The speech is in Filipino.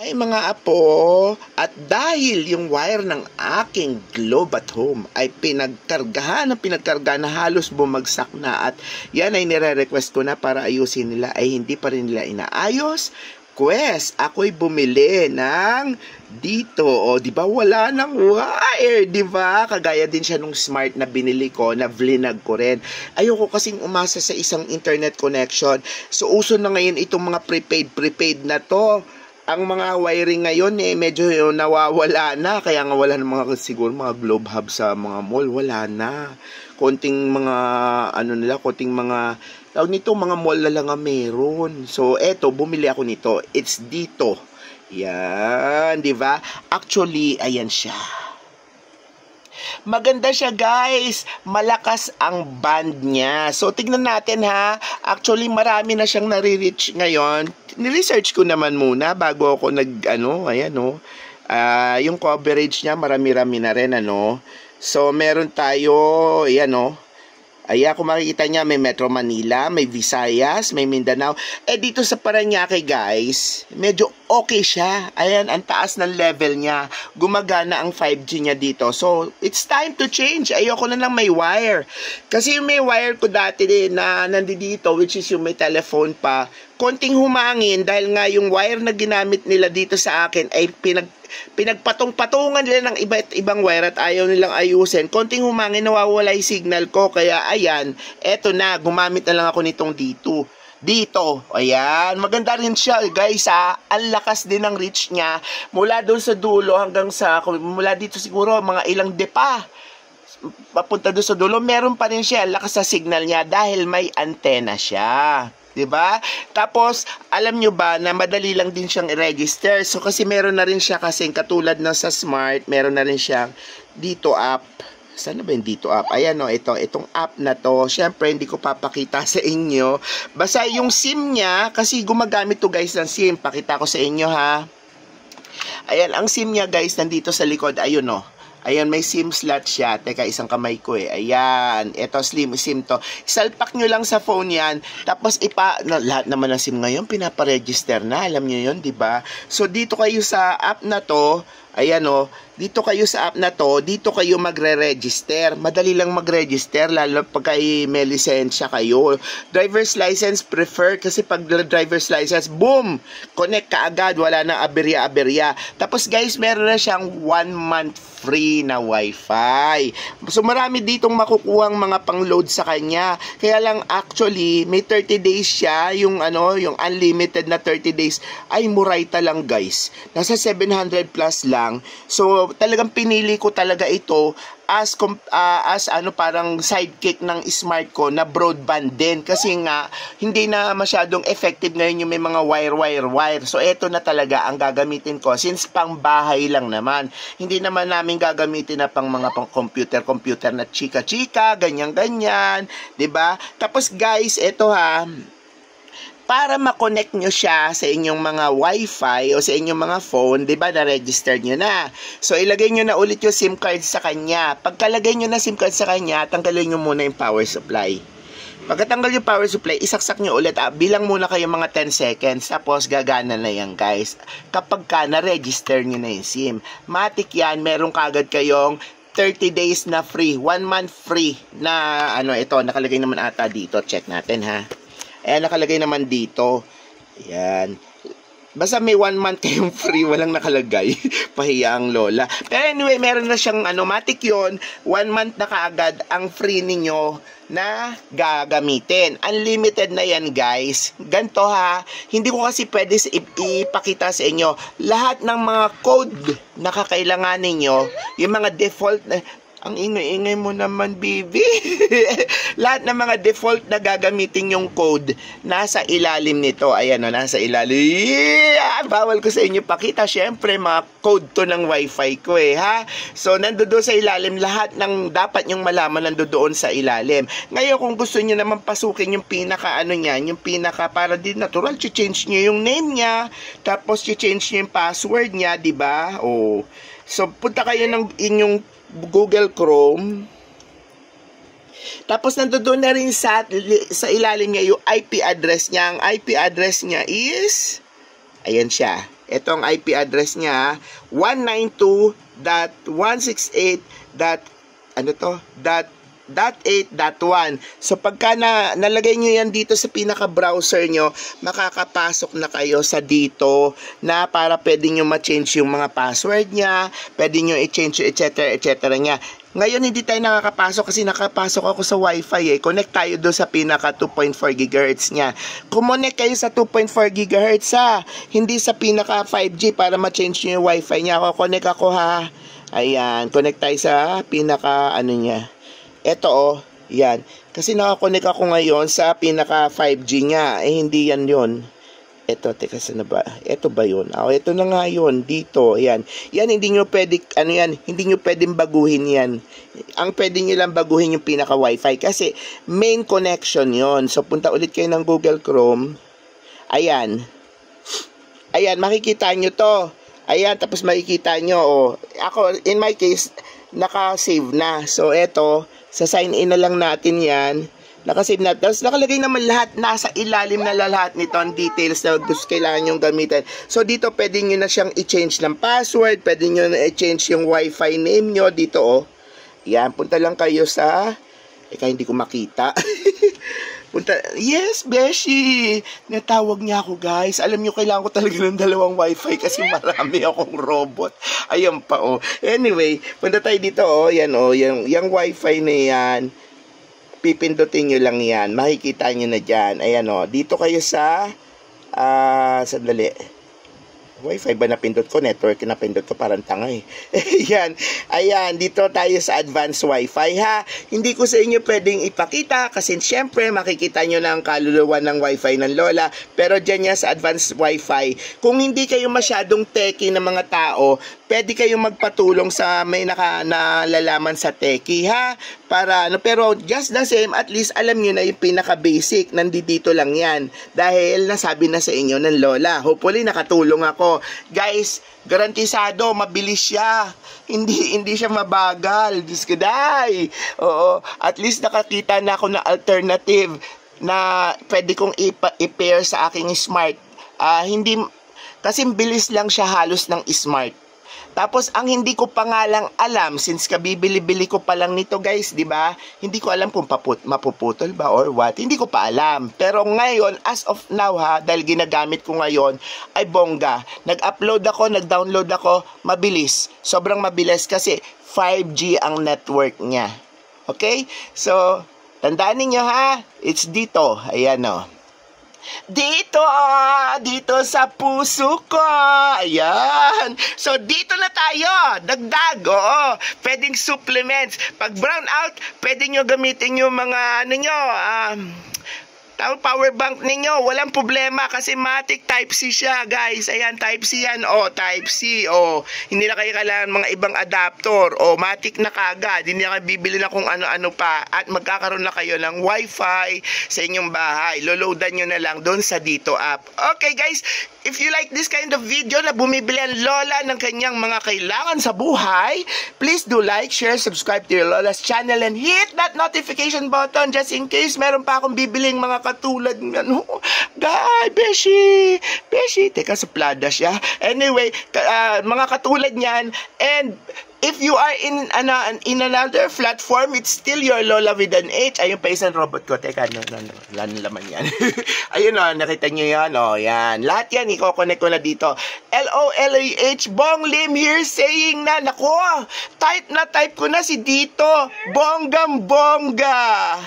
Ay mga apo, at dahil yung wire ng aking Globe at Home ay pinagkargahan na halos bumagsak na at yan ay nire-request ko na para ayusin nila ay hindi pa rin nila inaayos. Ako'y bumili ng dito. O, di ba wala ng wire, di ba? Kagaya din siya nung smart na binili ko, na vlinag ko rin. Ayoko kasing umasa sa isang internet connection. So, uso na ngayon itong mga prepaid na to. Ang mga wiring ngayon medyo nawawala na, kaya nga wala ng mga siguro mga Globe Hub sa mga mall, wala na. Konting mga konting mga tawag nito, mga mall na lang ang meron. So eto, bumili ako nito. It's dito. Yan, di ba? Actually, ayan siya. Maganda siya guys, malakas ang band niya. So tignan natin ha, actually marami na siyang nare-reach ngayon. Ni-research ko naman muna bago ako yung coverage niya marami-rami na rin So meron tayo, kung makikita niya, may Metro Manila, may Visayas, may Mindanao. Dito sa Parañaque, guys, medyo okay siya. Ayan, ang taas ng level niya. Gumagana ang 5G niya dito. So, it's time to change. Ayoko na lang may wire. Kasi yung may wire ko dati na nandito, which is yung may telephone pa, konting humangin dahil nga yung wire na ginamit nila dito sa akin ay pinagpatong-patungan nila ng ibang wire at ayaw nilang ayusin. Konting humangin, nawawala yung signal ko. Kaya ayan, eto na, gumamit na lang ako nitong dito. Ayan, maganda rin siya guys ha. Ang lakas din ng reach niya. Mula doon sa dulo hanggang mula dito siguro mga ilang depa. Papunta doon sa dulo, meron pa rin siya. Lakas sa signal niya dahil may antena siya. Diba? Tapos, alam nyo ba na madali lang din siyang i-register. So, kasi meron na rin siya kasing katulad na sa Smart, meron na rin siyang dito app. Saan ba yung dito app? Ayan itong app na to. Siyempre, hindi ko papakita sa inyo. Basta yung SIM niya, kasi gumagamit to guys ng SIM. Pakita ko sa inyo ha. Ayan, ang SIM niya guys, nandito sa likod. Ayun Ayan, may SIM slot siya. Teka, isang kamay ko Ayan, ito SIM to. Isalpak nyo lang sa phone yan. Tapos lahat naman ng SIM ngayon, pinaparegister na. Alam nyo yun, di ba? So, dito kayo sa app na to. Ayan dito kayo sa app na to, dito kayo magre-register. Madali lang mag-register, lalo pag may lisensya kayo. Driver's license prefer, kasi pag driver's license, boom! Connect ka agad, wala nang aberya-aberya. Tapos guys, meron na siyang 1 month free na wifi. So marami ditong makukuhang mga pang-load sa kanya. Kaya lang actually, may 30 days siya, yung unlimited na 30 days, ay murayta lang guys. Nasa 700 plus lang. So talagang pinili ko talaga ito as parang sidekick ng smart ko na broadband din, kasi nga hindi na masyadong effective ngayon yung may mga wire. So eto na talaga ang gagamitin ko, since pang bahay lang naman. Hindi naman namin gagamitin na pang computer na chika ganyan, 'di ba? Tapos guys, eto para ma-connect nyo siya sa inyong mga wifi o sa inyong mga phone, di ba, na-register nyo na. So, ilagay nyo na ulit yung SIM card sa kanya. Pagkalagay nyo na SIM card sa kanya, tanggalin nyo muna yung power supply. Pagkatanggal yung power supply, isaksak nyo ulit. Bilang muna kayo mga 10 seconds, tapos gagana na yan, guys. Kapag na-register nyo na yung SIM. Matik yan, meron kagad kayong 30 days na free, 1 month free na ito, nakalagay naman ata dito. Check natin ha. Nakalagay naman dito. Ayan. Basta may 1 month kayong free, walang nakalagay. Pahiya ang lola. Pero anyway, meron na siyang matik yun. 1 month na kaagad ang free ninyo na gagamitin. Unlimited na yan guys. Ganto hindi ko kasi pwede ipakita sa inyo lahat ng mga code na kakailangan ninyo. Yung mga default na, ang ingay-ingay mo naman, baby. Lahat ng mga default na gagamitin yung code, nasa ilalim nito. Ayan nasa ilalim. Bawal ko sa inyo pakita. Siyempre, mga code to ng wifi ko So, nandoon sa ilalim. Lahat ng dapat nyong malaman nandoon sa ilalim. Ngayon, kung gusto nyo naman pasukin yung pinaka yung pinaka para din natural, change nyo yung name niya. Tapos, change nyo yung password niya, diba? So, punta kayo ng inyong Google Chrome. Tapos nandoon na rin sa ilalim niya yung IP address niya. Ang IP address niya is, ayan siya. Ito ang IP address niya, 192.168.8.1. So pagka nalagay nyo yan dito sa pinaka-browser nyo, makakapasok na kayo sa dito na para pwede nyo ma-change yung mga password niya, pwede nyo i-change etc. niya. Ngayon hindi tayo nakakapasok kasi nakapasok ako sa Wi-Fi eh. Connect tayo doon sa pinaka 2.4 GHz niya. Kumonek kayo sa 2.4 GHz ha. Hindi sa pinaka 5G para ma-change nyo yung Wi-Fi niya. Connect ako ha. Ayan, connect tayo sa pinaka ano niya. Ito oh, yan. Kasi nakakonect ako ngayon sa pinaka 5G niya. Eh hindi yan yun. Ito, teka, saan na ba? Ito ba yun? Ito na nga yun, dito, yan. Yan, hindi nyo pwede, hindi nyo pwedeng baguhin yan. Ang pwede nyo lang baguhin yung pinaka Wi-Fi kasi main connection yon. So, punta ulit kayo ng Google Chrome. Ayan. Ayan, makikita nyo to. Ayan, tapos makikita nyo, oh. Ako, in my case, naka-save na. So, eto, sa sign in na lang natin yan. Nakasave na. Tapos nakalagay naman lahat, nasa ilalim na lahat nito ang details na gusto kailangan yung gamitin. So dito pwede nyo na siyang i-change ng password, pwede nyo na i-change yung Wi-Fi name nyo dito oh. Yan, punta lang kayo sa, hindi ko makita. Punta, yes, Beshi! Natawag niya ako guys. Alam nyo, kailangan ko talaga ng dalawang Wi-Fi kasi marami akong robot. Ayan pa oh. Anyway, punta tayo dito oh. Yan oh, yung Wi-Fi na yan. Pipindutin nyo lang yan. Makikita nyo na dyan. Ayan o. Dito kayo sa sandali. Wi-Fi ba napindot ko? Network napindot ko, parang tanga eh. Ayan. Ayan. Dito tayo sa advanced Wi-Fi ha. Hindi ko sa inyo pwedeng ipakita kasi syempre makikita nyo na ang kaluluwa ng Wi-Fi ng Lola. Pero dyan yan sa advanced Wi-Fi. Kung hindi kayo masyadong techie na mga tao, pwede kayong magpatulong sa may nalalaman sa techie ha. Para pero just the same, at least alam nyo na yung pinaka-basic. Nandito lang yan. Dahil nasabi na sa inyo ng Lola. Hopefully nakatulong ako. Guys, garantisado, mabilis siya. Hindi siya mabagal. Diyos ko, day. Oo, at least nakakita na ako na alternative na pwede kong i-pair sa aking smart. Kasi bilis lang siya halos ng smart. Tapos, ang hindi ko pa nga lang alam, since kabibili-bili ko pa lang nito guys, di ba? Hindi ko alam kung mapuputol ba or what. Hindi ko pa alam. Pero ngayon, as of now ha, dahil ginagamit ko ngayon, ay bongga. Nag-upload ako, nag-download ako, mabilis. Sobrang mabilis kasi 5G ang network niya. Okay? So, tandaan niyo ha, it's dito. Ayan o. Dito sa puso ko. Ayan. So, dito na tayo. Dagdag, oo. Pwedeng supplements. Pag brown out, pwede nyo gamitin yung mga, power bank ninyo, walang problema kasi Matic Type-C siya, guys. Ayan, Type-C yan. Type-C. Hindi na kayo kailangan mga ibang adapter. Matic na kagad. Hindi na kayo bibili na kung ano-ano pa. At magkakaroon na kayo ng Wi-Fi sa inyong bahay. Loloadan nyo na lang doon sa Dito app. Okay, guys. If you like this kind of video na bumibili ang Lola ng kanyang mga kailangan sa buhay, please do like, share, subscribe to your Lola's channel and hit that notification button just in case meron pa akong bibiling mga katulad ng Beshi, teka, suplada siya. Anyway, mga katulad niyan, and if you are in another platform, it's still your Lola with an H. Ayun pa isang robot ko. Teka, wala na laman yan. Ayun o, nakita nyo yan. Yan. Lahat yan, i-connect ko na dito. LOLAH, Bong Lim here saying na, type ko na si Dito. Bonggang bongga.